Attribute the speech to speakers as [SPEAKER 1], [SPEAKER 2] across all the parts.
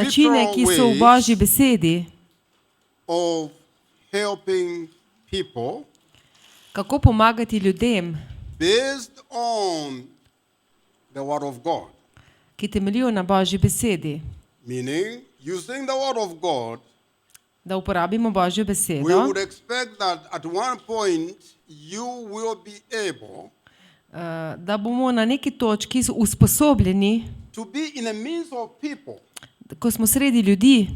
[SPEAKER 1] načine, ki so v Božji besedi,
[SPEAKER 2] of helping people
[SPEAKER 1] kako pomagati ljudem,
[SPEAKER 2] based on the Word of God.
[SPEAKER 1] ki temeljijo na Božji besedi.
[SPEAKER 2] Meaning, using the Word of God,
[SPEAKER 1] Da uporabimo Božjo
[SPEAKER 2] we
[SPEAKER 1] besedo,
[SPEAKER 2] would expect that at one point you will be able
[SPEAKER 1] da bomo na neki točki usposobljeni,
[SPEAKER 2] to be in the midst of people.
[SPEAKER 1] ko smo sredi ljudi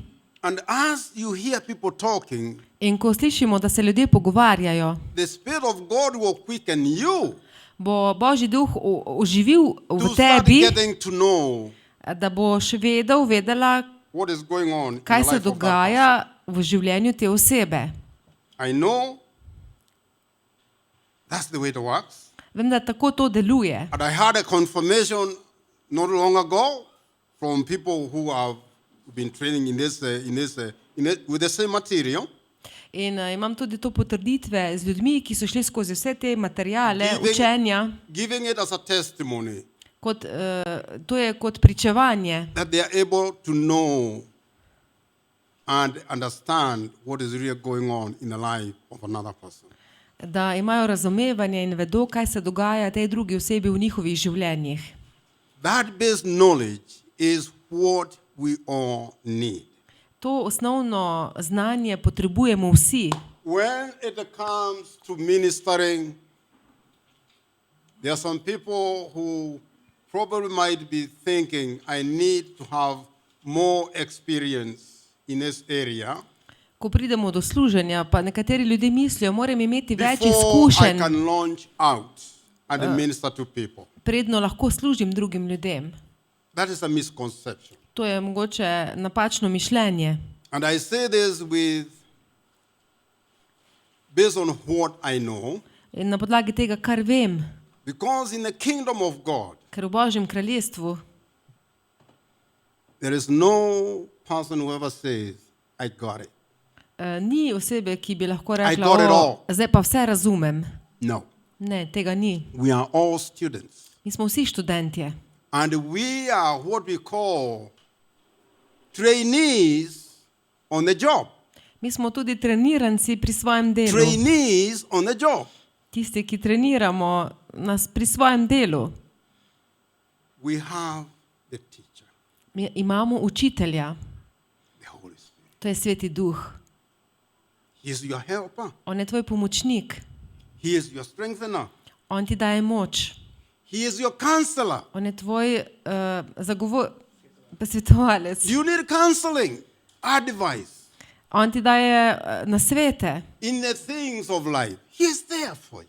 [SPEAKER 2] And as you hear people talking,
[SPEAKER 1] in ko slišimo, da se ljudje pogovarjajo,
[SPEAKER 2] the Spirit of God will quicken you
[SPEAKER 1] bo Božji duh oživil v
[SPEAKER 2] to start
[SPEAKER 1] tebi,
[SPEAKER 2] getting to know
[SPEAKER 1] da boš vedela,
[SPEAKER 2] what is going on in
[SPEAKER 1] kaj
[SPEAKER 2] the
[SPEAKER 1] se
[SPEAKER 2] life of that
[SPEAKER 1] dogaja v življenju te osebe.
[SPEAKER 2] person. I know that's the way it works.
[SPEAKER 1] Vem, da tako to deluje.
[SPEAKER 2] And I had a confirmation not long ago from people who have been training in this with the same material.
[SPEAKER 1] In imam tudi to potrditve z ljudmi, ki so šli skozi vse te materijale, učenja,
[SPEAKER 2] Giving it as a testimony
[SPEAKER 1] kot, to je kot pričevanje,
[SPEAKER 2] that they are able to know and understand what is really going on in the life of another person.
[SPEAKER 1] da imajo razumevanje in vedo, kaj se dogaja tej drugi osebi v njihovih življenjih.
[SPEAKER 2] That base knowledge is what we all need.
[SPEAKER 1] To osnovno znanje potrebujemo vsi.
[SPEAKER 2] When it comes to ministering, there are some people who probably might be thinking, I need to have more experience in this area
[SPEAKER 1] Ko pridemo do služenja, pa nekateri ljudje mislijo, moram imeti več
[SPEAKER 2] before I
[SPEAKER 1] izkušenj,
[SPEAKER 2] can launch out and minister to people.
[SPEAKER 1] predno lahko služim drugim ljudem.
[SPEAKER 2] That is a misconception.
[SPEAKER 1] To je mogoče napačno mišljenje.
[SPEAKER 2] And I say this based on what I know,
[SPEAKER 1] In na podlagi tega, kar vem,
[SPEAKER 2] because in the kingdom of God,
[SPEAKER 1] ker v Božjem kraljestvu
[SPEAKER 2] there is no person who ever says, I got it.
[SPEAKER 1] Ni osebe, ki bi lahko
[SPEAKER 2] I
[SPEAKER 1] rekla,
[SPEAKER 2] got it all."
[SPEAKER 1] zdaj pa vse razumem.
[SPEAKER 2] No.
[SPEAKER 1] Ne, tega ni.
[SPEAKER 2] We are all students.
[SPEAKER 1] Mi smo vsi študentje.
[SPEAKER 2] And we are what we call trainees on the job.
[SPEAKER 1] Mi smo tudi treniranci pri svojem delu.
[SPEAKER 2] Trainees on the job.
[SPEAKER 1] Tisti, ki treniramo nas pri svojem delu.
[SPEAKER 2] We have the teacher,
[SPEAKER 1] Mi imamo učitelja,
[SPEAKER 2] the Holy Spirit.
[SPEAKER 1] to je Sveti Duh.
[SPEAKER 2] He is your helper.
[SPEAKER 1] On je tvoj pomočnik,
[SPEAKER 2] He is your strengthener.
[SPEAKER 1] on ti daje moč,
[SPEAKER 2] He is your counselor.
[SPEAKER 1] on je tvoj svetovalec,
[SPEAKER 2] You need counseling, advice
[SPEAKER 1] on ti daje nasvete
[SPEAKER 2] in the things of life. He is there for you.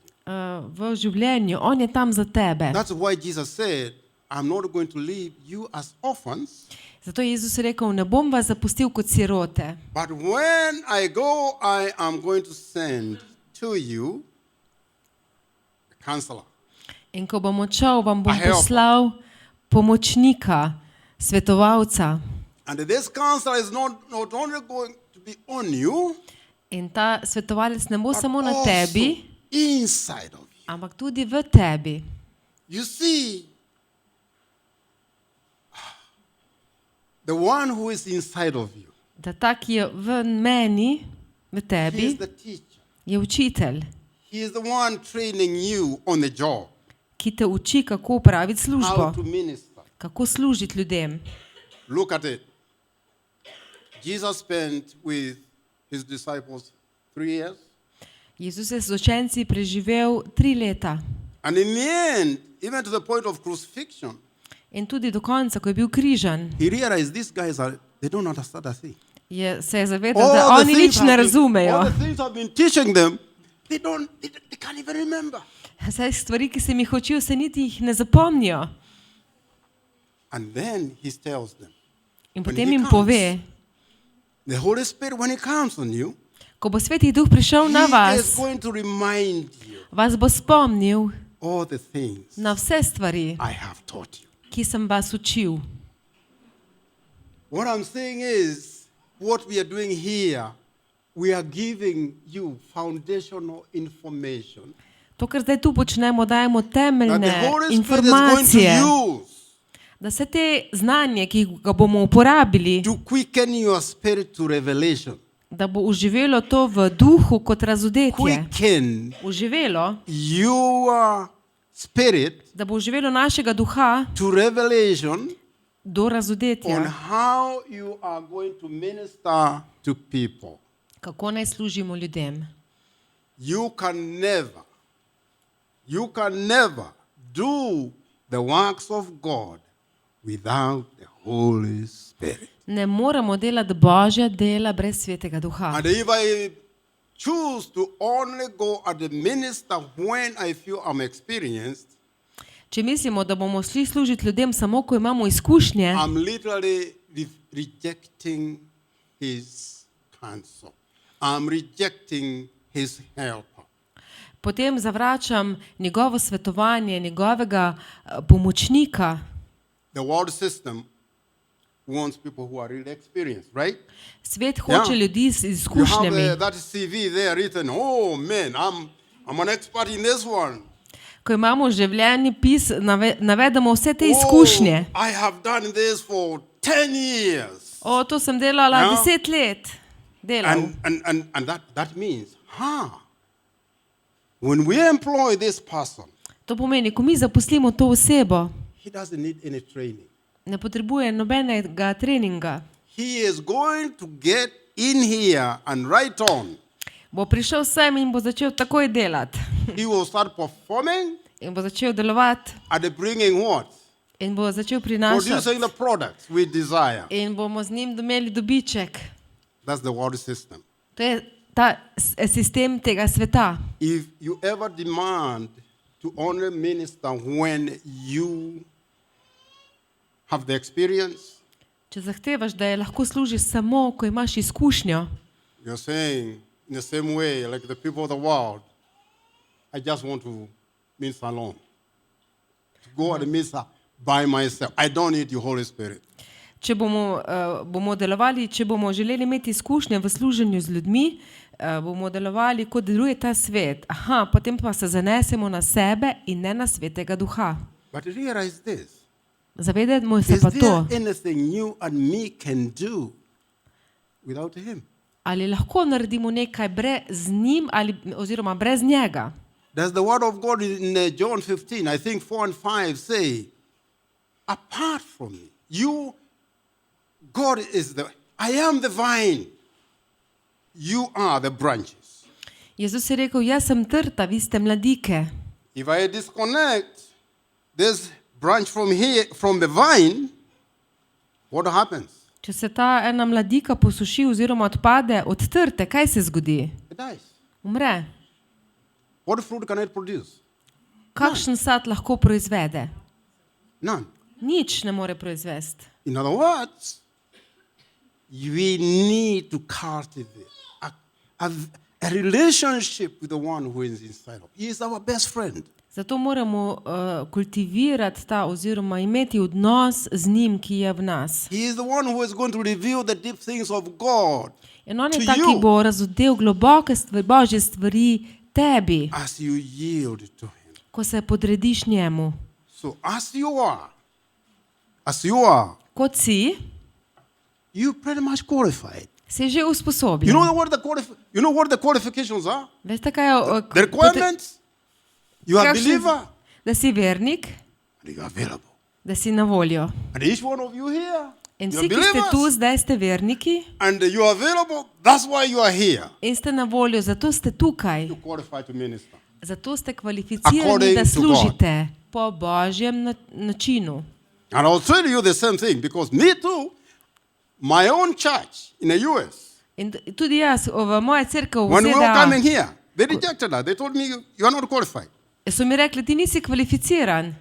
[SPEAKER 1] v življenju, on je tam za tebe.
[SPEAKER 2] That's why Jesus said, I'm not going to leave you as orphans,
[SPEAKER 1] Zato je Jezus rekel, ne bom vas zapustil kot sirote,
[SPEAKER 2] but when I go, I am going to send to you a counselor.
[SPEAKER 1] in ko bom odšel, vam bom
[SPEAKER 2] A helper.
[SPEAKER 1] poslal pomočnika, svetovalca.
[SPEAKER 2] And this counselor is not only going to be on you,
[SPEAKER 1] In ta svetovalec ne bo
[SPEAKER 2] but
[SPEAKER 1] samo na
[SPEAKER 2] also
[SPEAKER 1] tebi,
[SPEAKER 2] inside of you.
[SPEAKER 1] ampak tudi v tebi.
[SPEAKER 2] You see, the one who is inside of you,
[SPEAKER 1] Da ta, ki je v meni, v
[SPEAKER 2] he
[SPEAKER 1] tebi,
[SPEAKER 2] is the teacher.
[SPEAKER 1] je učitelj,
[SPEAKER 2] He is the one training you on the job,
[SPEAKER 1] ki te uči, kako upraviti
[SPEAKER 2] how
[SPEAKER 1] službo,
[SPEAKER 2] to minister.
[SPEAKER 1] kako služiti ljudem.
[SPEAKER 2] Look at it. Jesus spent with his disciples 3 years.
[SPEAKER 1] Jezus je z učenci preživel 3 leta.
[SPEAKER 2] And in the end, even to the point of crucifixion,
[SPEAKER 1] In tudi do konca, ko je bil križan,
[SPEAKER 2] he realized these guys they don't understand a thing.
[SPEAKER 1] se je zavedal, da oni nič ne
[SPEAKER 2] all
[SPEAKER 1] razumejo.
[SPEAKER 2] the things I've been teaching them, they can't even remember.
[SPEAKER 1] Vse stvari, ki sem jih učil, se niti jih ne zapomnijo.
[SPEAKER 2] And then he tells them,
[SPEAKER 1] In
[SPEAKER 2] When
[SPEAKER 1] potem
[SPEAKER 2] he
[SPEAKER 1] jim
[SPEAKER 2] comes,
[SPEAKER 1] pove,
[SPEAKER 2] the Holy Spirit, when he comes on you,
[SPEAKER 1] ko bo Sveti Duh prišel na
[SPEAKER 2] he is
[SPEAKER 1] vas,
[SPEAKER 2] going to remind you
[SPEAKER 1] vas bo spomnil
[SPEAKER 2] all the things
[SPEAKER 1] na vse stvari,
[SPEAKER 2] I have taught you.
[SPEAKER 1] ki sem vas učil.
[SPEAKER 2] What I'm saying is, what we are doing here, we are giving you foundational information
[SPEAKER 1] To, kar zdaj tu počnemo, dajemo
[SPEAKER 2] that the
[SPEAKER 1] temeljne
[SPEAKER 2] Holy Spirit is going to
[SPEAKER 1] informacije,
[SPEAKER 2] use
[SPEAKER 1] Da se te znanje, ki ga bomo uporabili,
[SPEAKER 2] to quicken your spirit to revelation.
[SPEAKER 1] da bo uživelo to v duhu kot razodetje.
[SPEAKER 2] Quicken
[SPEAKER 1] Uživelo,
[SPEAKER 2] your spirit
[SPEAKER 1] da bo uživelo našega duha
[SPEAKER 2] to revelation
[SPEAKER 1] do
[SPEAKER 2] on
[SPEAKER 1] razodetja,
[SPEAKER 2] how you are going to minister to people.
[SPEAKER 1] kako naj služimo ljudem.
[SPEAKER 2] You can never do the works of God without the Holy Spirit.
[SPEAKER 1] Ne moremo delati Božja dela brez svetega duha.
[SPEAKER 2] And if I choose to only go at the minister when I feel I'm experienced,
[SPEAKER 1] Če mislimo, da bomo šli služiti ljudem samo, ko imamo izkušnje,
[SPEAKER 2] I'm literally rejecting his counsel. I'm rejecting his help.
[SPEAKER 1] potem zavračam njegovo svetovanje, njegovega pomočnika.
[SPEAKER 2] The world system wants people who are really experienced, right?
[SPEAKER 1] Svet hoče ljudi z
[SPEAKER 2] You have
[SPEAKER 1] izkušnjami.
[SPEAKER 2] that CV there written, oh man, I'm an expert in this one.
[SPEAKER 1] Ko imamo življenjepis, navedemo vse te izkušnje.
[SPEAKER 2] Oh, I have done this for 10 years.
[SPEAKER 1] O, to sem delala
[SPEAKER 2] Ja.
[SPEAKER 1] 10 let. Delal.
[SPEAKER 2] And that means, when we employ this person,
[SPEAKER 1] To pomeni, ko mi zaposlimo to osebo,
[SPEAKER 2] he doesn't need any training.
[SPEAKER 1] ne potrebuje nobenega treninga.
[SPEAKER 2] He is going to get in here and right on.
[SPEAKER 1] Bo prišel sem in bo začel takoj delati.
[SPEAKER 2] He will start performing
[SPEAKER 1] In bo začel delovati
[SPEAKER 2] and bringing what?
[SPEAKER 1] in bo začel prinašati.
[SPEAKER 2] Producing the products we desire.
[SPEAKER 1] In bomo z njim imeli dobiček.
[SPEAKER 2] That's the world system.
[SPEAKER 1] To je ta sistem tega sveta.
[SPEAKER 2] If you ever demand to only minister when you have the experience,
[SPEAKER 1] Če zahtevaš, da je lahko služiš samo, ko imaš izkušnjo,
[SPEAKER 2] you're saying in the same way like the people of the world, I just want to minister alone. To go and minister by myself. I don't need the Holy Spirit.
[SPEAKER 1] če bomo delovali, če bomo želeli imeti izkušnje v služenju z ljudmi, bomo delovali, kot deluje ta svet. Potem pa se zanesemo na sebe in ne na svetega duha.
[SPEAKER 2] But realize this.
[SPEAKER 1] Zavedajmo se
[SPEAKER 2] Is
[SPEAKER 1] pa
[SPEAKER 2] there
[SPEAKER 1] to,
[SPEAKER 2] anything you and me can do without him?
[SPEAKER 1] ali lahko naredimo nekaj z njim oziroma brez njega.
[SPEAKER 2] Does the word of God in John 15, I think 4 and 5 say, apart from me, God is I am the vine, you are the branches.
[SPEAKER 1] Jezus je rekel, jaz sem trta, vi ste mladike.
[SPEAKER 2] If I disconnect this branch from the vine, what happens?
[SPEAKER 1] Če se ta ena mladika posuši oziroma odpade od trte, kaj se zgodi?
[SPEAKER 2] It dies.
[SPEAKER 1] Umre.
[SPEAKER 2] What fruit can it produce?
[SPEAKER 1] Kakšen sad lahko proizvede?
[SPEAKER 2] None.
[SPEAKER 1] Nič ne more proizvesti.
[SPEAKER 2] In other words, we need to cultivate a relationship with the one who is inside of us. He is our best friend.
[SPEAKER 1] Zato moramo kultivirati oziroma imeti odnos z njim, ki je v nas.
[SPEAKER 2] He is the one who is going to reveal the deep things of God
[SPEAKER 1] In on
[SPEAKER 2] to
[SPEAKER 1] je ta, ki
[SPEAKER 2] you
[SPEAKER 1] bo razodel globoke stvari, Božje stvari tebi,
[SPEAKER 2] as you yield to him.
[SPEAKER 1] ko se podrediš njemu.
[SPEAKER 2] So as you are,
[SPEAKER 1] Kot si,
[SPEAKER 2] you pretty much qualified.
[SPEAKER 1] si že
[SPEAKER 2] You
[SPEAKER 1] usposobljen.
[SPEAKER 2] know what the qualifications are?
[SPEAKER 1] Veste, kaj je
[SPEAKER 2] The requirements? You are a
[SPEAKER 1] kakšen-
[SPEAKER 2] believer
[SPEAKER 1] Da si vernik,
[SPEAKER 2] and you are available.
[SPEAKER 1] da si na voljo.
[SPEAKER 2] And each one of you here,
[SPEAKER 1] In
[SPEAKER 2] you
[SPEAKER 1] vsi,
[SPEAKER 2] are
[SPEAKER 1] ki ste tu,
[SPEAKER 2] believers
[SPEAKER 1] zdaj ste verniki
[SPEAKER 2] and you are available. That's why you are here.
[SPEAKER 1] in ste na voljo, zato ste tukaj.
[SPEAKER 2] You qualify to minister.
[SPEAKER 1] Zato ste kvalificirani,
[SPEAKER 2] According
[SPEAKER 1] da
[SPEAKER 2] to
[SPEAKER 1] služite po Božjem načinu.
[SPEAKER 2] And I'll tell you the same thing because me too, my own church in the US,
[SPEAKER 1] In tudi jaz, v moja cerkev v
[SPEAKER 2] when we were coming
[SPEAKER 1] ZDA,
[SPEAKER 2] here, they rejected us. They told me, you are not qualified.
[SPEAKER 1] so mi rekli, ti nisi kvalificiran.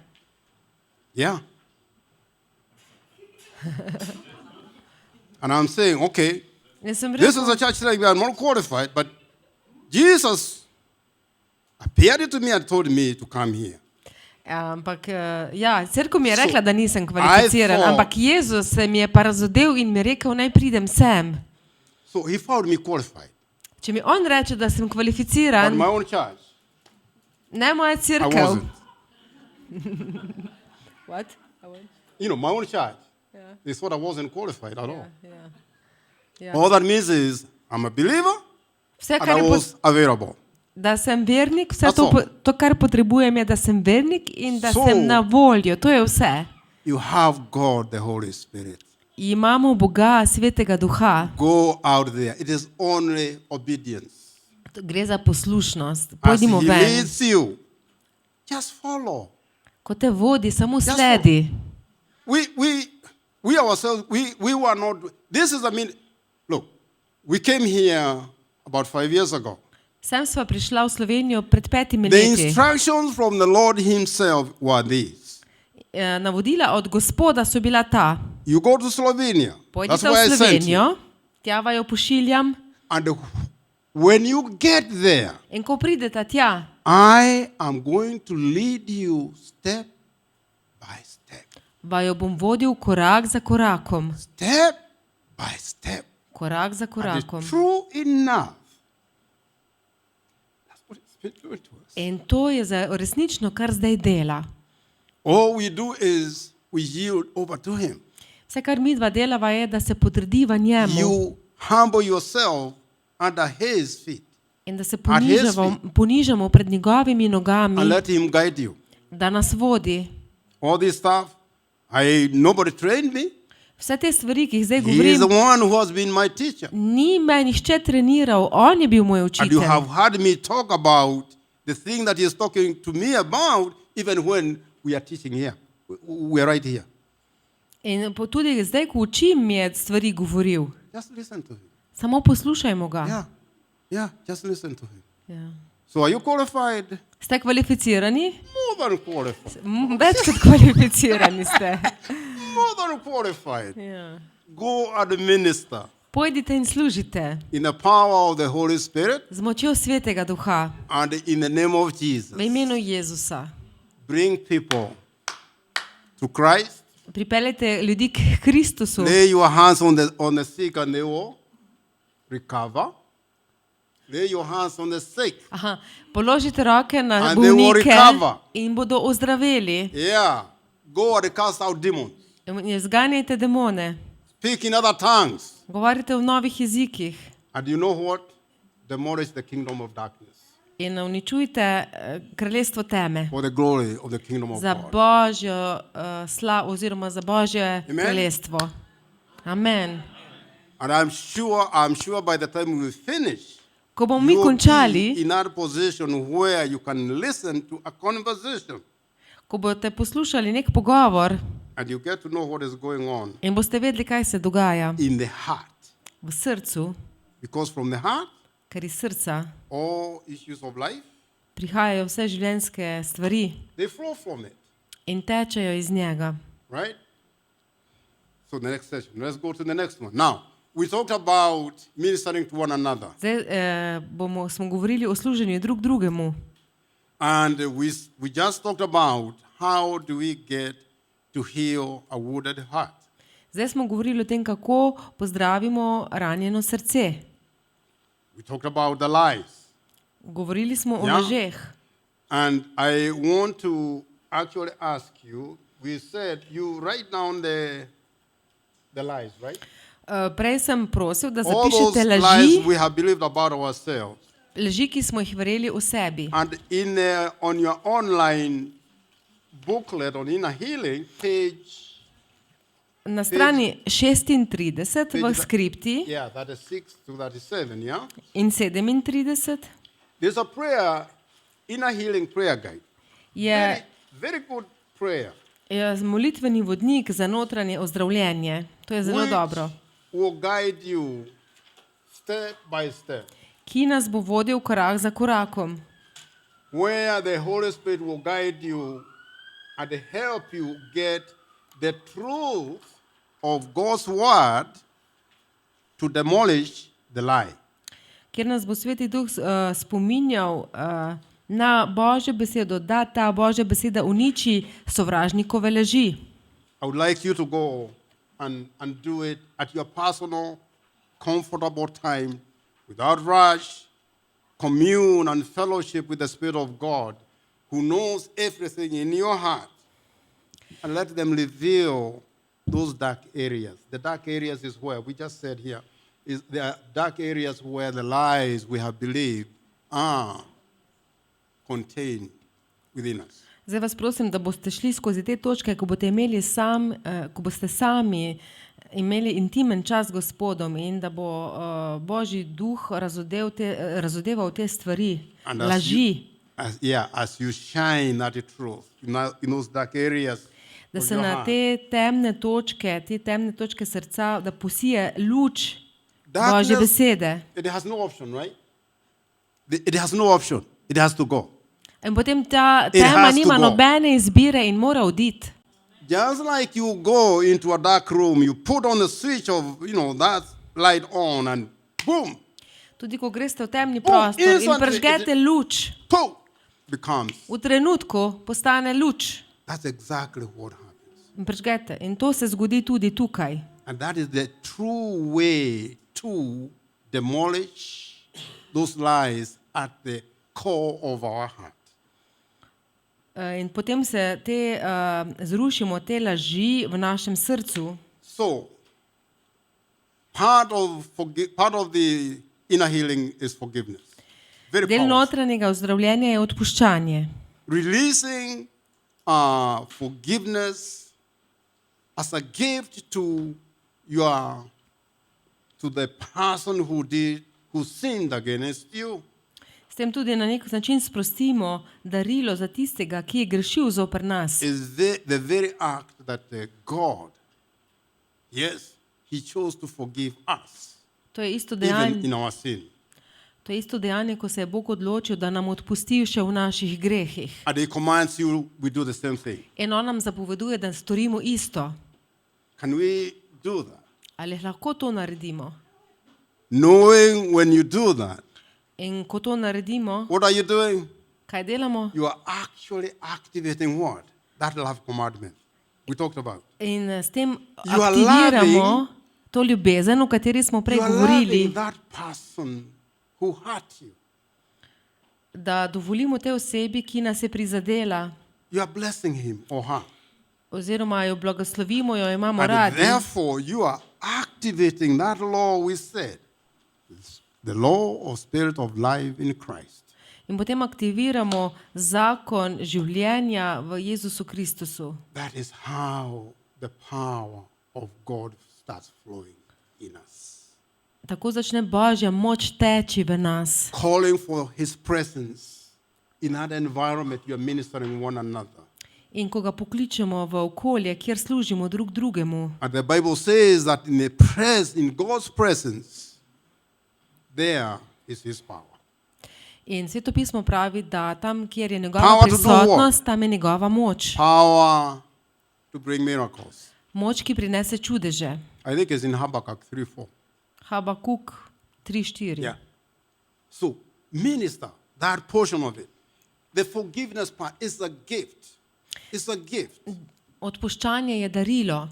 [SPEAKER 2] Yeah. And I'm saying, okay,
[SPEAKER 1] In sem
[SPEAKER 2] this
[SPEAKER 1] rekel,
[SPEAKER 2] is a church that we are not qualified, but Jesus appeared to me and told me to come here.
[SPEAKER 1] ampak ja, cerkev mi je
[SPEAKER 2] So,
[SPEAKER 1] rekla, da nisem kvalificiran,
[SPEAKER 2] I thought-
[SPEAKER 1] ampak Jezus se mi je pa razodel in mi je rekel, naj pridem sem.
[SPEAKER 2] So he found me qualified.
[SPEAKER 1] Če mi on reče, da sem
[SPEAKER 2] But
[SPEAKER 1] kvalificiran,
[SPEAKER 2] my own church,
[SPEAKER 1] ne moja
[SPEAKER 2] I
[SPEAKER 1] cerkev.
[SPEAKER 2] wasn't.
[SPEAKER 1] What?
[SPEAKER 2] my own church.
[SPEAKER 1] Yeah.
[SPEAKER 2] They thought I wasn't qualified at all.
[SPEAKER 1] Ja.
[SPEAKER 2] All that means is I'm a believer
[SPEAKER 1] Vse,
[SPEAKER 2] and
[SPEAKER 1] kar
[SPEAKER 2] I
[SPEAKER 1] je
[SPEAKER 2] was available.
[SPEAKER 1] da sem vernik, vse
[SPEAKER 2] That's
[SPEAKER 1] to,
[SPEAKER 2] all.
[SPEAKER 1] to, kar potrebujem, je, da sem vernik in da
[SPEAKER 2] So-
[SPEAKER 1] sem na voljo. To je vse.
[SPEAKER 2] You have God, the Holy Spirit.
[SPEAKER 1] Imamo Boga, Svetega Duha.
[SPEAKER 2] Go out there. It is only obedience.
[SPEAKER 1] Gre za poslušnost.
[SPEAKER 2] As
[SPEAKER 1] Pojdimo
[SPEAKER 2] He
[SPEAKER 1] ven.
[SPEAKER 2] leads you, just follow.
[SPEAKER 1] Ko te vodi, samo
[SPEAKER 2] Just
[SPEAKER 1] sledi.
[SPEAKER 2] We ourselves, we were not. This is, look, we came here about 5 years ago.
[SPEAKER 1] Sem sva prišla v Slovenijo pred 5
[SPEAKER 2] The
[SPEAKER 1] leti.
[SPEAKER 2] instructions from the Lord Himself were these.
[SPEAKER 1] Navodila od Gospoda so bila ta.
[SPEAKER 2] You go to Slovenia. That's
[SPEAKER 1] Pojdite
[SPEAKER 2] where
[SPEAKER 1] v
[SPEAKER 2] I sent you.
[SPEAKER 1] Slovenijo, tja vaju pošiljam
[SPEAKER 2] And when you get there,
[SPEAKER 1] in ko pridete tja,
[SPEAKER 2] I am going to lead you step by step.
[SPEAKER 1] vaju bom vodil korak za korakom.
[SPEAKER 2] Step by step.
[SPEAKER 1] Korak za
[SPEAKER 2] And
[SPEAKER 1] korakom.
[SPEAKER 2] it's true enough. That's what it's been doing to us.
[SPEAKER 1] In to je resnično, kar zdaj dela.
[SPEAKER 2] All we do is we yield over to Him.
[SPEAKER 1] Vse, kar mi dva delava, je, da se podrediva njemu
[SPEAKER 2] You humble yourself under His feet
[SPEAKER 1] in da se
[SPEAKER 2] his
[SPEAKER 1] ponižamo pred njegovimi nogami,
[SPEAKER 2] and let Him guide you.
[SPEAKER 1] da nas vodi.
[SPEAKER 2] All this stuff, nobody trained me.
[SPEAKER 1] Vse te stvari, ki jih zdaj
[SPEAKER 2] He is
[SPEAKER 1] govorim,
[SPEAKER 2] the one who has been my teacher.
[SPEAKER 1] ni me nihče treniral, on je bil moj
[SPEAKER 2] And you
[SPEAKER 1] učitelj.
[SPEAKER 2] have heard me talk about the thing that He is talking to me about, even when we are teaching here. We are right here.
[SPEAKER 1] In tudi zdaj, ko učim, mi je stvari govoril.
[SPEAKER 2] Just listen to Him.
[SPEAKER 1] Samo poslušajmo ga.
[SPEAKER 2] Yeah, just listen to Him.
[SPEAKER 1] Ja.
[SPEAKER 2] So are you qualified?
[SPEAKER 1] Ste kvalificirani?
[SPEAKER 2] More than qualified.
[SPEAKER 1] Več kot kvalificirani ste.
[SPEAKER 2] More than qualified.
[SPEAKER 1] Ja.
[SPEAKER 2] Go and minister
[SPEAKER 1] Pojdite in služite
[SPEAKER 2] in the power of the Holy Spirit
[SPEAKER 1] z močjo Svetega Duha
[SPEAKER 2] and in the name of Jesus.
[SPEAKER 1] v imenu Jezusa.
[SPEAKER 2] Bring people to Christ.
[SPEAKER 1] Pripeljete ljudi k Kristusu.
[SPEAKER 2] Lay your hands on the sick and they will recover. Lay your hands on the sick.
[SPEAKER 1] Aha, položite roke na
[SPEAKER 2] And they will
[SPEAKER 1] bolnike
[SPEAKER 2] recover.
[SPEAKER 1] in bodo ozdraveli.
[SPEAKER 2] Yeah. Go and cast out demons.
[SPEAKER 1] Zganjajte demone.
[SPEAKER 2] Speak in other tongues.
[SPEAKER 1] Govorite v novih jezikih.
[SPEAKER 2] And you know what? Demolish the kingdom of darkness
[SPEAKER 1] In uničujte kraljestvo teme.
[SPEAKER 2] for the glory of the kingdom of
[SPEAKER 1] Za
[SPEAKER 2] God.
[SPEAKER 1] Božjo slavo oziroma za Božje
[SPEAKER 2] Amen.
[SPEAKER 1] kraljestvo. Amen.
[SPEAKER 2] And I'm sure by the time we finish,
[SPEAKER 1] Ko bomo mi
[SPEAKER 2] you'll
[SPEAKER 1] končali,
[SPEAKER 2] be in that position where you can listen to a conversation
[SPEAKER 1] ko boste poslušali nek pogovor
[SPEAKER 2] and you get to know what is going on
[SPEAKER 1] in boste vedeli, kaj se dogaja
[SPEAKER 2] in the heart.
[SPEAKER 1] v srcu,
[SPEAKER 2] Because from the heart,
[SPEAKER 1] ker iz srca
[SPEAKER 2] all issues of life,
[SPEAKER 1] prihajajo vse življenjske stvari
[SPEAKER 2] they flow from it,
[SPEAKER 1] in tečejo iz njega.
[SPEAKER 2] right? So the next session, let's go to the next one. Now, we talked about ministering to one another.
[SPEAKER 1] Zdaj smo govorili o služenju drug drugemu.
[SPEAKER 2] And we just talked about how do we get to heal a wounded heart.
[SPEAKER 1] Zdaj smo govorili o tem, kako pozdravimo ranjeno srce.
[SPEAKER 2] We talked about the lies.
[SPEAKER 1] Govorili smo o
[SPEAKER 2] Ja.
[SPEAKER 1] lažeh.
[SPEAKER 2] And I want to actually ask you, we said you write down the lies, right?
[SPEAKER 1] Prej sem prosil, da
[SPEAKER 2] All those
[SPEAKER 1] zapišete
[SPEAKER 2] lies
[SPEAKER 1] laži,
[SPEAKER 2] we have believed about ourselves.
[SPEAKER 1] laži, ki smo jih verjeli o sebi.
[SPEAKER 2] And on your online booklet on inner healing, page,
[SPEAKER 1] Na strani 36 v skripti
[SPEAKER 2] yeah, that is 6 to 37, yeah?
[SPEAKER 1] in 37
[SPEAKER 2] There's a prayer, inner healing prayer guide.
[SPEAKER 1] je
[SPEAKER 2] Very good prayer.
[SPEAKER 1] molitveni vodnik za notranje ozdravljenje. To je zelo
[SPEAKER 2] Which
[SPEAKER 1] dobro.
[SPEAKER 2] will guide you step by step.
[SPEAKER 1] Ki nas bo vodil korak za korakom.
[SPEAKER 2] Where the Holy Spirit will guide you and help you get the truth of God's word to demolish the lie.
[SPEAKER 1] Kjer nas bo Sveti Duh spominjal na Božjo besedo, da ta Božja beseda uniči sovražnikove laži.
[SPEAKER 2] I would like you to go and do it at your personal, comfortable time, without rush, commune and fellowship with the Spirit of God, who knows everything in your heart. and let them reveal those dark areas. The dark areas is where, we just said here, is there are dark areas where the lies we have believed are contained within us.
[SPEAKER 1] Zdaj vas prosim, da boste šli skozi te točke, ko ko boste sami imeli intimen čas z Gospodom in da bo Božji duh razodeval te stvari,
[SPEAKER 2] And
[SPEAKER 1] laži,
[SPEAKER 2] as you shine that truth in those dark areas
[SPEAKER 1] da
[SPEAKER 2] of
[SPEAKER 1] se
[SPEAKER 2] your
[SPEAKER 1] na
[SPEAKER 2] heart.
[SPEAKER 1] te temne točke srca, da posije luč
[SPEAKER 2] Darkness,
[SPEAKER 1] Božje besede.
[SPEAKER 2] it has no option, right? It has no option. It has to go.
[SPEAKER 1] In potem ta
[SPEAKER 2] It
[SPEAKER 1] tema
[SPEAKER 2] has to
[SPEAKER 1] nima
[SPEAKER 2] go.
[SPEAKER 1] nobene izbire in mora oditi.
[SPEAKER 2] Just like you go into a dark room, you put on the switch of, that light on and boom,
[SPEAKER 1] Tudi ko greste v temni
[SPEAKER 2] Boom,
[SPEAKER 1] prostor in
[SPEAKER 2] instantly
[SPEAKER 1] prižgete luč,
[SPEAKER 2] poof, becomes.
[SPEAKER 1] v trenutku postane luč
[SPEAKER 2] That's exactly what happens.
[SPEAKER 1] in prižgete. In to se zgodi tudi tukaj.
[SPEAKER 2] And that is the true way to demolish those lies at the core of our heart.
[SPEAKER 1] In potem se zrušimo te laži v našem srcu.
[SPEAKER 2] So, part of the inner healing is forgiveness. Very
[SPEAKER 1] Del
[SPEAKER 2] powerful.
[SPEAKER 1] notranjega ozdravljenja je odpuščanje.
[SPEAKER 2] Releasing forgiveness as a gift to the person who sinned against you.
[SPEAKER 1] S tem tudi na nek način sprostimo darilo za tistega, ki je grešil zoper nas.
[SPEAKER 2] Is the very act that God, yes, He chose to forgive us,
[SPEAKER 1] To je isto
[SPEAKER 2] even
[SPEAKER 1] dejanje,
[SPEAKER 2] in our sin.
[SPEAKER 1] to je isto dejanje, ko se je Bog odločil, da nam odpusti še v naših grehih.
[SPEAKER 2] And He commands you, we do the same thing.
[SPEAKER 1] In on nam zapoveduje, da storimo isto.
[SPEAKER 2] Can we do that?
[SPEAKER 1] Ali lahko to naredimo?
[SPEAKER 2] Knowing when you do that,
[SPEAKER 1] In ko to naredimo,
[SPEAKER 2] what are you doing?
[SPEAKER 1] kaj delamo?
[SPEAKER 2] You are actually activating what? That love commandment we talked about.
[SPEAKER 1] In s tem
[SPEAKER 2] You are
[SPEAKER 1] aktiviramo
[SPEAKER 2] loving-
[SPEAKER 1] to ljubezen, o kateri smo prej
[SPEAKER 2] You are
[SPEAKER 1] govorili,
[SPEAKER 2] loving that person who hurt you.
[SPEAKER 1] da dovolimo tej osebi, ki nas je prizadela,
[SPEAKER 2] You are blessing him or her.
[SPEAKER 1] oziroma jo blagoslovimo, jo imamo
[SPEAKER 2] And
[SPEAKER 1] radi.
[SPEAKER 2] therefore, you are activating that law we said. It's the law of spirit of life in Christ.
[SPEAKER 1] In potem aktiviramo zakon življenja v Jezusu Kristusu.
[SPEAKER 2] That is how the power of God starts flowing in us.
[SPEAKER 1] Tako začne Božja moč teči v nas.
[SPEAKER 2] Calling for his presence in that environment you are ministering one another.
[SPEAKER 1] In ko ga pokličemo v okolje, kjer služimo drug drugemu.
[SPEAKER 2] And the Bible says that in God's presence, there is his power.
[SPEAKER 1] In Sveto pismo pravi, da tam, kjer je njegova
[SPEAKER 2] Power to do what?
[SPEAKER 1] prisotnost, tam je njegova moč.
[SPEAKER 2] Power to bring miracles.
[SPEAKER 1] Moč, ki prinese čudeže.
[SPEAKER 2] I think it's in Habakkuk 3:4.
[SPEAKER 1] Habakuk 3:4.
[SPEAKER 2] Yeah. So, minister that portion of it. The forgiveness part is a gift. It's a gift.
[SPEAKER 1] Odpuščanje je darilo,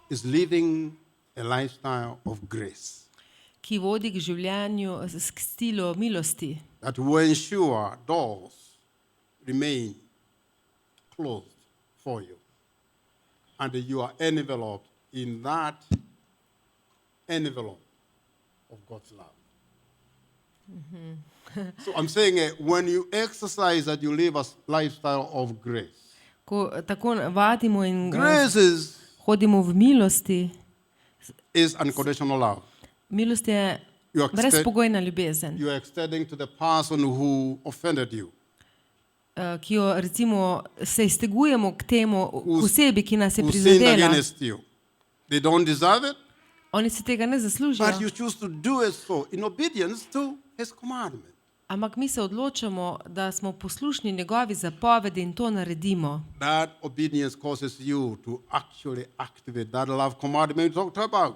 [SPEAKER 2] It's living a lifestyle of grace
[SPEAKER 1] ki vodi k življenju, k stilu milosti,
[SPEAKER 2] that will ensure doors remain closed for you. And you are enveloped in that envelope of God's love. So I'm saying when you exercise that, you live a lifestyle of grace.
[SPEAKER 1] Ko tako vadimo in
[SPEAKER 2] Grace
[SPEAKER 1] hodimo v milosti.
[SPEAKER 2] is unconditional love.
[SPEAKER 1] Milost je
[SPEAKER 2] You are
[SPEAKER 1] brezpogojna ljubezen,
[SPEAKER 2] You are extending to the person who offended you.
[SPEAKER 1] ki jo recimo se iztegujemo k temu, k osebi, ki nas je
[SPEAKER 2] Who sinned
[SPEAKER 1] prizadela.
[SPEAKER 2] against you. They don't deserve it,
[SPEAKER 1] Oni si tega ne zaslužijo,
[SPEAKER 2] but you choose to do it so in obedience to his commandment.
[SPEAKER 1] ampak mi se odločamo, da smo poslušni njegovi zapovedi in to naredimo.
[SPEAKER 2] That obedience causes you to actually activate that love commandment we talked about.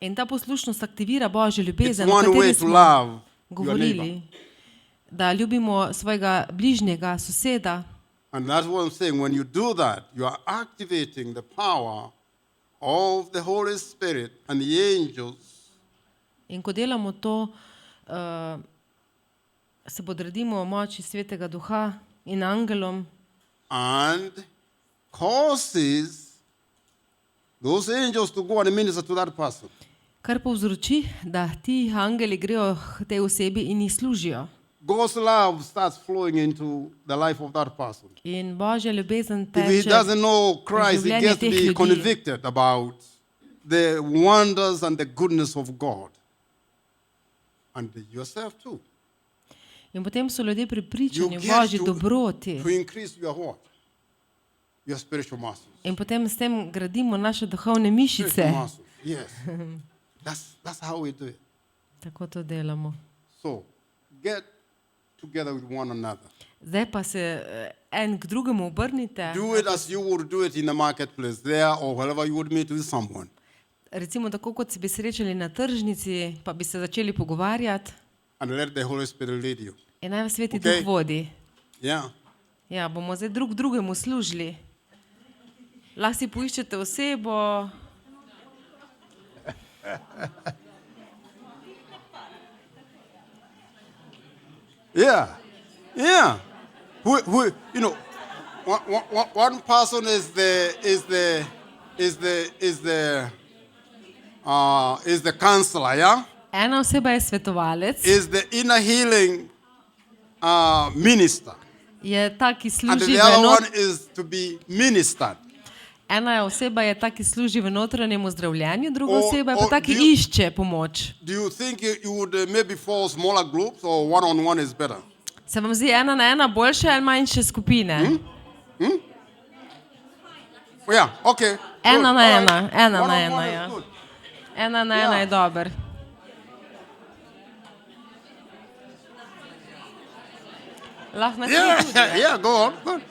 [SPEAKER 1] In ta poslušnost aktivira Božjo
[SPEAKER 2] It's
[SPEAKER 1] ljubezen, o
[SPEAKER 2] one way
[SPEAKER 1] kateri
[SPEAKER 2] to
[SPEAKER 1] smo
[SPEAKER 2] love your
[SPEAKER 1] govorili,
[SPEAKER 2] neighbor.
[SPEAKER 1] da ljubimo svojega bližnjega, soseda.
[SPEAKER 2] And that's what I'm saying. When you do that, you are activating the power of the Holy Spirit and the angels
[SPEAKER 1] In ko delamo to, se podredimo moči Svetega Duha in angelom
[SPEAKER 2] and causes those angels to go and minister to that person.
[SPEAKER 1] Kar povzroči, da ti angeli grejo k tej osebi in jih služijo.
[SPEAKER 2] God's love starts flowing into the life of that person.
[SPEAKER 1] In Božja ljubezen
[SPEAKER 2] If he
[SPEAKER 1] teče.
[SPEAKER 2] doesn't know Christ, he
[SPEAKER 1] življenje
[SPEAKER 2] gets to
[SPEAKER 1] teh
[SPEAKER 2] be
[SPEAKER 1] ljudi.
[SPEAKER 2] convicted about the wonders and the goodness of God. And yourself too.
[SPEAKER 1] In potem so ljudje
[SPEAKER 2] You
[SPEAKER 1] prepričani v
[SPEAKER 2] get
[SPEAKER 1] Božji dobroti.
[SPEAKER 2] to increase your what? Your spiritual muscles.
[SPEAKER 1] In potem s tem gradimo naše duhovne
[SPEAKER 2] Spiritual
[SPEAKER 1] mišice.
[SPEAKER 2] muscles. Yes. That's how we do it.
[SPEAKER 1] Tako to delamo.
[SPEAKER 2] So, get together with one another.
[SPEAKER 1] Zdaj pa se en k drugemu obrnite.
[SPEAKER 2] Do it as you would do it in the marketplace there or wherever you would meet with someone.
[SPEAKER 1] Recimo tako, kot se bi srečali na tržnici, pa bi se začeli pogovarjati.
[SPEAKER 2] And let the Holy Spirit lead you.
[SPEAKER 1] In naj vas Sveti
[SPEAKER 2] Okay.
[SPEAKER 1] Duh vodi.
[SPEAKER 2] Yeah.
[SPEAKER 1] Ja, bomo zdaj drug drugemu služili. Lahko si poiščete osebo.
[SPEAKER 2] Yeah. Yeah. Who, you know, one person is the counselor, yeah?
[SPEAKER 1] Ena oseba je svetovalec,
[SPEAKER 2] Is the inner healing minister.
[SPEAKER 1] je ta, ki
[SPEAKER 2] And
[SPEAKER 1] služi
[SPEAKER 2] the
[SPEAKER 1] v
[SPEAKER 2] other
[SPEAKER 1] enot...
[SPEAKER 2] one is to be ministered.
[SPEAKER 1] Ena oseba je ta, ki služi v notranjemu zdravljenju, druga
[SPEAKER 2] Or-
[SPEAKER 1] oseba je pa
[SPEAKER 2] or
[SPEAKER 1] ta, ki
[SPEAKER 2] do you-
[SPEAKER 1] išče pomoč.
[SPEAKER 2] Do you think you would maybe fall smaller groups or one-on-one is better?
[SPEAKER 1] Se vam zdi ena na ena boljše ali manjše skupine?
[SPEAKER 2] Oh, yeah, okay.
[SPEAKER 1] Ena
[SPEAKER 2] good,
[SPEAKER 1] na
[SPEAKER 2] all right.
[SPEAKER 1] ena, ena na
[SPEAKER 2] One-on-one
[SPEAKER 1] ena,
[SPEAKER 2] is
[SPEAKER 1] ja.
[SPEAKER 2] good.
[SPEAKER 1] Ena na ena
[SPEAKER 2] Ja.
[SPEAKER 1] je dober. Lahko na
[SPEAKER 2] Yeah,
[SPEAKER 1] tri tudi.
[SPEAKER 2] yeah, go on. Good.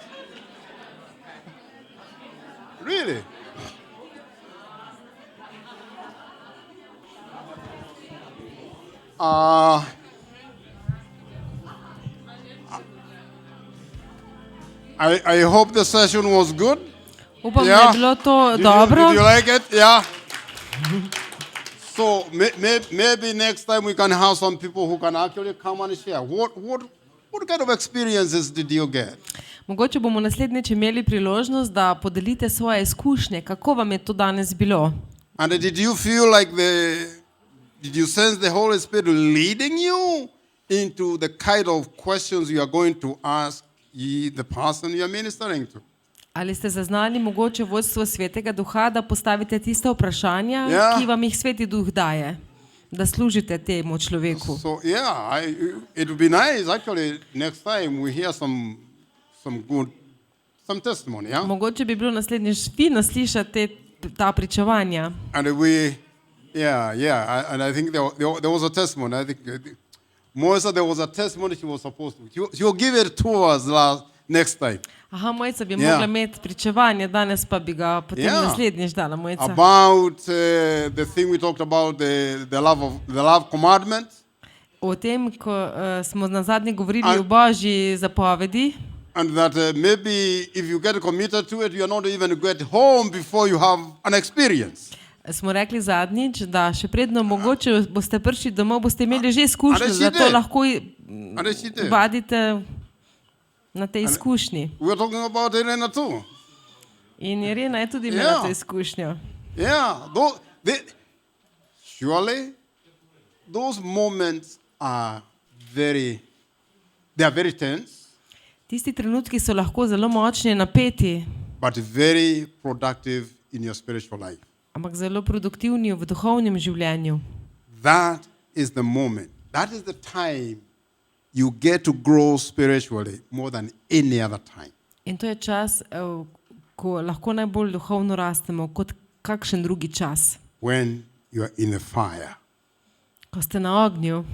[SPEAKER 2] Really? I hope the session was good.
[SPEAKER 1] Upam, da
[SPEAKER 2] Ja.
[SPEAKER 1] je bilo to
[SPEAKER 2] Did
[SPEAKER 1] dobro.
[SPEAKER 2] you like it? Yeah. So maybe next time we can have some people who can actually come and share. What kind of experiences did you get?
[SPEAKER 1] Mogoče bomo naslednjič imeli priložnost, da podelite svoje izkušnje. Kako vam je to danes bilo?
[SPEAKER 2] And did you feel like did you sense the Holy Spirit leading you into the kind of questions you are going to ask the person you are ministering to?
[SPEAKER 1] Ali ste zaznali mogoče vodstvo Svetega Duha, da postavite tiste vprašanja,
[SPEAKER 2] Ja.
[SPEAKER 1] ki vam jih Sveti Duh daje, da služite temu človeku?
[SPEAKER 2] So yeah, it would be nice actually next time we hear some testimony, yeah?
[SPEAKER 1] Mogoče bi bilo naslednjič fino slišati ta pričevanja.
[SPEAKER 2] And and I think there was a testimony. I think Moisa, there was a testimony she was supposed to. She will give it to us next time.
[SPEAKER 1] Aha, Mojca bi
[SPEAKER 2] Ja.
[SPEAKER 1] mogla imeti pričevanje, danes pa bi ga potem
[SPEAKER 2] Ja.
[SPEAKER 1] naslednjič dala, Mojca.
[SPEAKER 2] About the thing we talked about, the love commandment.
[SPEAKER 1] O tem, ko smo na zadnje govorili
[SPEAKER 2] A-
[SPEAKER 1] o Božji zapovedi,
[SPEAKER 2] And that maybe if you get committed to it, you are not even get home before you have an experience.
[SPEAKER 1] smo rekli zadnjič, da še predno mogoče boste prišli domov, boste imeli že izkušnjo,
[SPEAKER 2] reči
[SPEAKER 1] zato
[SPEAKER 2] ne.
[SPEAKER 1] lahko
[SPEAKER 2] A reči ne.
[SPEAKER 1] vadite na tej izkušnji.
[SPEAKER 2] We are talking about Irena too.
[SPEAKER 1] In Irena je tudi imela
[SPEAKER 2] Ja.
[SPEAKER 1] to izkušnjo.
[SPEAKER 2] Yeah, surely those moments are very tense,
[SPEAKER 1] Tisti trenutki so lahko zelo močni, napeti,
[SPEAKER 2] but very productive in your spiritual life.
[SPEAKER 1] ampak zelo produktivni v duhovnem življenju.
[SPEAKER 2] That is the moment. That is the time you get to grow spiritually more than any other time.
[SPEAKER 1] In to je čas, ko lahko najbolj duhovno rastemo, kot kakšen drugi čas,
[SPEAKER 2] When you are in the fire.
[SPEAKER 1] ko ste na ognju,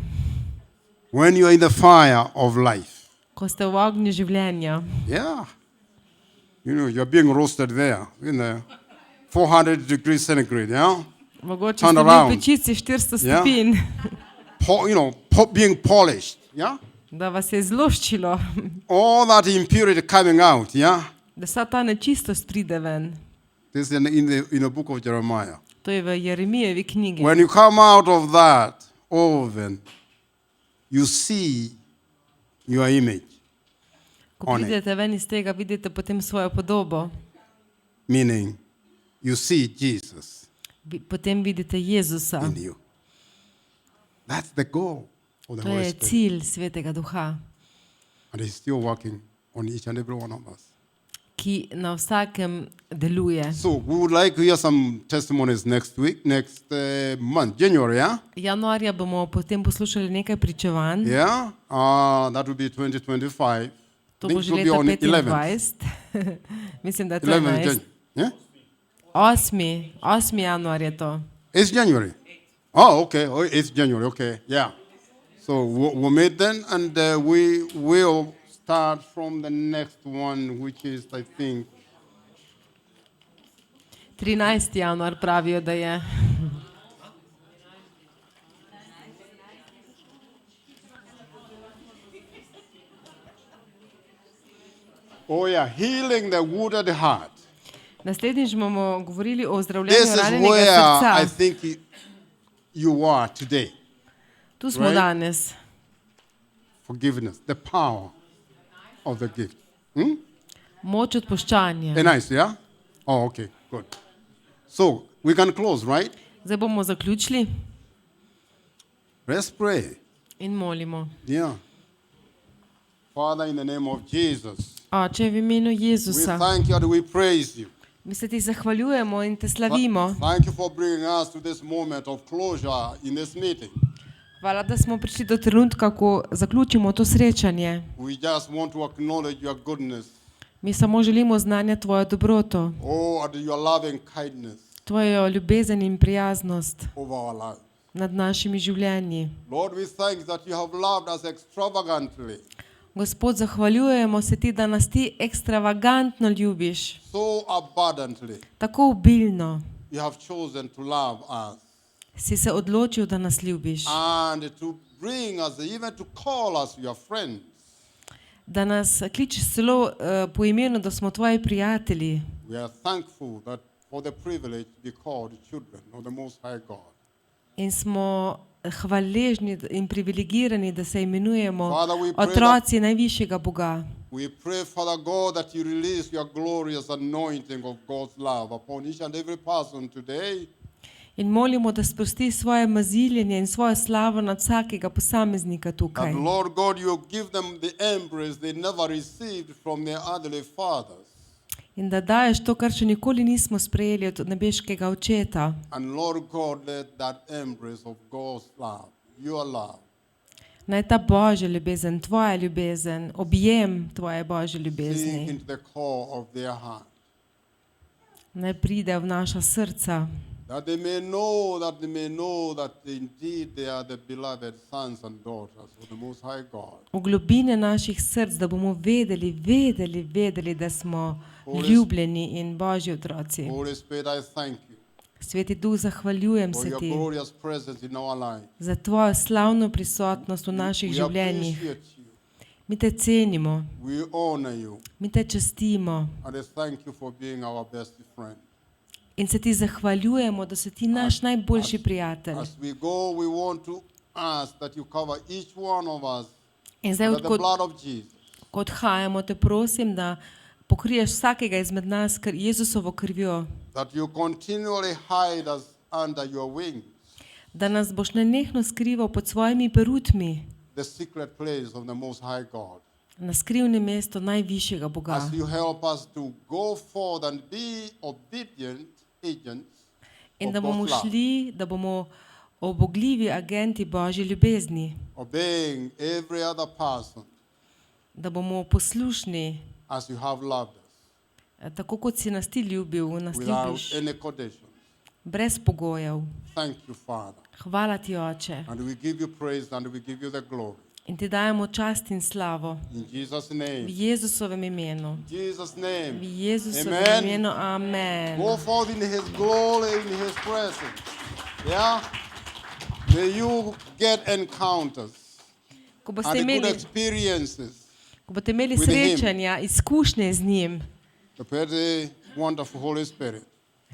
[SPEAKER 2] When you are in the fire of life.
[SPEAKER 1] ko ste v ognju življenja.
[SPEAKER 2] Yeah. You know, you're being roasted there in the 400 degrees centigrade, yeah?
[SPEAKER 1] Mogoče
[SPEAKER 2] Turn
[SPEAKER 1] ste bili v
[SPEAKER 2] around.
[SPEAKER 1] pečici 400
[SPEAKER 2] Ja.
[SPEAKER 1] stopinj,
[SPEAKER 2] Being polished, yeah?
[SPEAKER 1] da vas je zloščilo,
[SPEAKER 2] All that impurity coming out, yeah?
[SPEAKER 1] da vsa ta nečistost pride ven.
[SPEAKER 2] This is in the book of Jeremiah.
[SPEAKER 1] To je v Jeremijevi knjigi.
[SPEAKER 2] When you come out of that oven, you see your image
[SPEAKER 1] Ko
[SPEAKER 2] on it.
[SPEAKER 1] pridete ven iz tega, vidite potem svojo podobo.
[SPEAKER 2] meaning you see Jesus
[SPEAKER 1] potem vidite Jezusa.
[SPEAKER 2] in you. That's the goal of the
[SPEAKER 1] To
[SPEAKER 2] Holy
[SPEAKER 1] je
[SPEAKER 2] Spirit.
[SPEAKER 1] cilj Svetega Duha,
[SPEAKER 2] And He's still working on each and every one of us.
[SPEAKER 1] ki na vsakem deluje.
[SPEAKER 2] So we would like to hear some testimonies next week, next month, January, yeah?
[SPEAKER 1] Januarja bomo potem poslušali nekaj pričevanj.
[SPEAKER 2] Yeah? That will be 2025.
[SPEAKER 1] To
[SPEAKER 2] I think
[SPEAKER 1] bo
[SPEAKER 2] it
[SPEAKER 1] že
[SPEAKER 2] will be
[SPEAKER 1] leta
[SPEAKER 2] on 11th.
[SPEAKER 1] 25. Mislim, da je to
[SPEAKER 2] 11th
[SPEAKER 1] 11.
[SPEAKER 2] January. Yeah?
[SPEAKER 1] 8. januar je to.
[SPEAKER 2] It's January. Oh, okay. Oh, it's January. Okay. Yeah. So we'll meet then, and we will start from the next one, which is, I think,
[SPEAKER 1] 13. januar pravijo, da je.
[SPEAKER 2] oh yeah, healing the wounded heart.
[SPEAKER 1] Naslednjič bomo govorili o
[SPEAKER 2] This
[SPEAKER 1] zdravljenju
[SPEAKER 2] is
[SPEAKER 1] ranjenega
[SPEAKER 2] where I
[SPEAKER 1] srca.
[SPEAKER 2] think you are today.
[SPEAKER 1] Tu smo
[SPEAKER 2] right?
[SPEAKER 1] danes.
[SPEAKER 2] Forgiveness, the power of the gift.
[SPEAKER 1] Moč odpuščanja.
[SPEAKER 2] Nice, yeah? Oh, okay, good. So we can close, right?
[SPEAKER 1] Zdaj bomo zaključili
[SPEAKER 2] Let's pray.
[SPEAKER 1] in molimo.
[SPEAKER 2] Yeah. Father, in the name of Jesus,
[SPEAKER 1] Oče, v imenu
[SPEAKER 2] we
[SPEAKER 1] Jezusa,
[SPEAKER 2] thank you and we praise you.
[SPEAKER 1] mi se ti zahvaljujemo in te slavimo.
[SPEAKER 2] Thank you for bringing us to this moment of closure in this meeting.
[SPEAKER 1] Hvala, da smo prišli do trenutka, ko zaključimo to srečanje.
[SPEAKER 2] We just want to acknowledge your goodness,
[SPEAKER 1] Mi samo želimo znanja tvojo dobroto,
[SPEAKER 2] oh, and your loving kindness
[SPEAKER 1] tvojo ljubezen in prijaznost
[SPEAKER 2] over our lives.
[SPEAKER 1] nad našimi življenji.
[SPEAKER 2] Lord, we thank you that you have loved us extravagantly,
[SPEAKER 1] Gospod, zahvaljujemo se ti, da nas ti ekstravagantno ljubiš,
[SPEAKER 2] so abundantly.
[SPEAKER 1] tako obilno.
[SPEAKER 2] You have chosen to love us
[SPEAKER 1] Si se odločil, da nas ljubiš,
[SPEAKER 2] and to bring us, even to call us your friends.
[SPEAKER 1] da nas kličeš celo po imenu, da smo tvoji prijatelji.
[SPEAKER 2] We are thankful that for the privilege to be called children of the Most High God.
[SPEAKER 1] In smo hvaležni in privilegirani, da se imenujemo
[SPEAKER 2] Father, we pray
[SPEAKER 1] otroci najvišjega Boga.
[SPEAKER 2] We pray, Father God, that you release your glorious anointing of God's love upon each and every person today.
[SPEAKER 1] In molimo, da sprosti svoje maziljenje in svojo slavo nad vsakega posameznika tukaj.
[SPEAKER 2] And Lord God, you give them the embrace they never received from their earthly fathers.
[SPEAKER 1] In da daješ to, kar še nikoli nismo sprejeli od nebeškega očeta.
[SPEAKER 2] And Lord God, let that embrace of God's love, your love,
[SPEAKER 1] Naj ta Božja ljubezen, tvoja ljubezen, objem tvoje Božje
[SPEAKER 2] sink
[SPEAKER 1] ljubezni,
[SPEAKER 2] into the core of their heart.
[SPEAKER 1] naj pride v naša srca,
[SPEAKER 2] That they may know that indeed they are the beloved sons and daughters of the Most High God.
[SPEAKER 1] v globine naših src, da bomo vedeli, da smo ljubljeni in Božji otroci.
[SPEAKER 2] Holy Spirit, I thank you
[SPEAKER 1] Sveti Duh, zahvaljujem
[SPEAKER 2] for
[SPEAKER 1] se
[SPEAKER 2] your
[SPEAKER 1] ti
[SPEAKER 2] glorious presence in our lives.
[SPEAKER 1] za tvojo slavno prisotnost v naših
[SPEAKER 2] We
[SPEAKER 1] življenjih.
[SPEAKER 2] appreciate you.
[SPEAKER 1] Mi te cenimo,
[SPEAKER 2] We honor you.
[SPEAKER 1] mi te častimo
[SPEAKER 2] And I thank you for being our best friend.
[SPEAKER 1] in se ti zahvaljujemo, da si ti naš najboljši prijatelj.
[SPEAKER 2] As we go, we want to ask that you cover each one of us
[SPEAKER 1] In zdaj,
[SPEAKER 2] under the
[SPEAKER 1] ko
[SPEAKER 2] blood of Jesus.
[SPEAKER 1] odhajamo, te prosim, da pokriješ vsakega izmed nas Jezusovo krvjo,
[SPEAKER 2] That you continually hide us under your wings,
[SPEAKER 1] da nas boš nenehno skrival pod svojimi perutmi
[SPEAKER 2] the secret place of the Most High God.
[SPEAKER 1] na skrivnem mestu najvišjega Boga.
[SPEAKER 2] As you help us to go forth and be obedient agents
[SPEAKER 1] In
[SPEAKER 2] of
[SPEAKER 1] da bomo
[SPEAKER 2] God's love,
[SPEAKER 1] šli, da bomo obogljivi agenti Božje ljubezni,
[SPEAKER 2] obeying every other person
[SPEAKER 1] da bomo poslušni,
[SPEAKER 2] as you have loved us,
[SPEAKER 1] tako kot si nas ti ljubil, nas
[SPEAKER 2] without
[SPEAKER 1] ljubiš,
[SPEAKER 2] any conditions.
[SPEAKER 1] brez pogojev.
[SPEAKER 2] Thank you, Father.
[SPEAKER 1] Hvala ti, Oče,
[SPEAKER 2] And we give you praise and we give you the glory.
[SPEAKER 1] in ti dajemo čast in slavo
[SPEAKER 2] In Jesus'
[SPEAKER 1] v
[SPEAKER 2] name.
[SPEAKER 1] Jezusovem imenu.
[SPEAKER 2] In Jesus' name.
[SPEAKER 1] V Jezusovem
[SPEAKER 2] Amen.
[SPEAKER 1] imenu, amen.
[SPEAKER 2] Go forth in His glory, in His presence. Yeah? May you get encounters
[SPEAKER 1] Ko boste
[SPEAKER 2] and the good
[SPEAKER 1] imeli,
[SPEAKER 2] experiences
[SPEAKER 1] ko boste imeli
[SPEAKER 2] with him.
[SPEAKER 1] srečanja, izkušnje z njim,
[SPEAKER 2] the very wonderful Holy Spirit.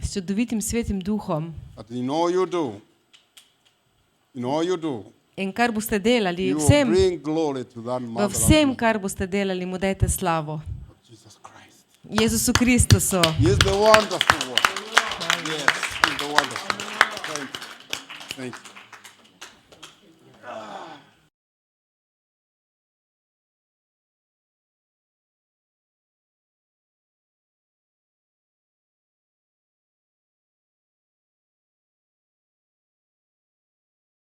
[SPEAKER 1] s čudovitim svetim duhom.
[SPEAKER 2] That in all you do,
[SPEAKER 1] In kar boste delali,
[SPEAKER 2] you will
[SPEAKER 1] vsem,
[SPEAKER 2] bring glory to that
[SPEAKER 1] v
[SPEAKER 2] marvelous
[SPEAKER 1] vsem,
[SPEAKER 2] name
[SPEAKER 1] kar boste delali, mu dajte slavo.
[SPEAKER 2] of Jesus Christ.
[SPEAKER 1] Jezusu Kristusu.
[SPEAKER 2] He is the wonderful one. Yes, he's the wonderful one. Thank you. Thank you.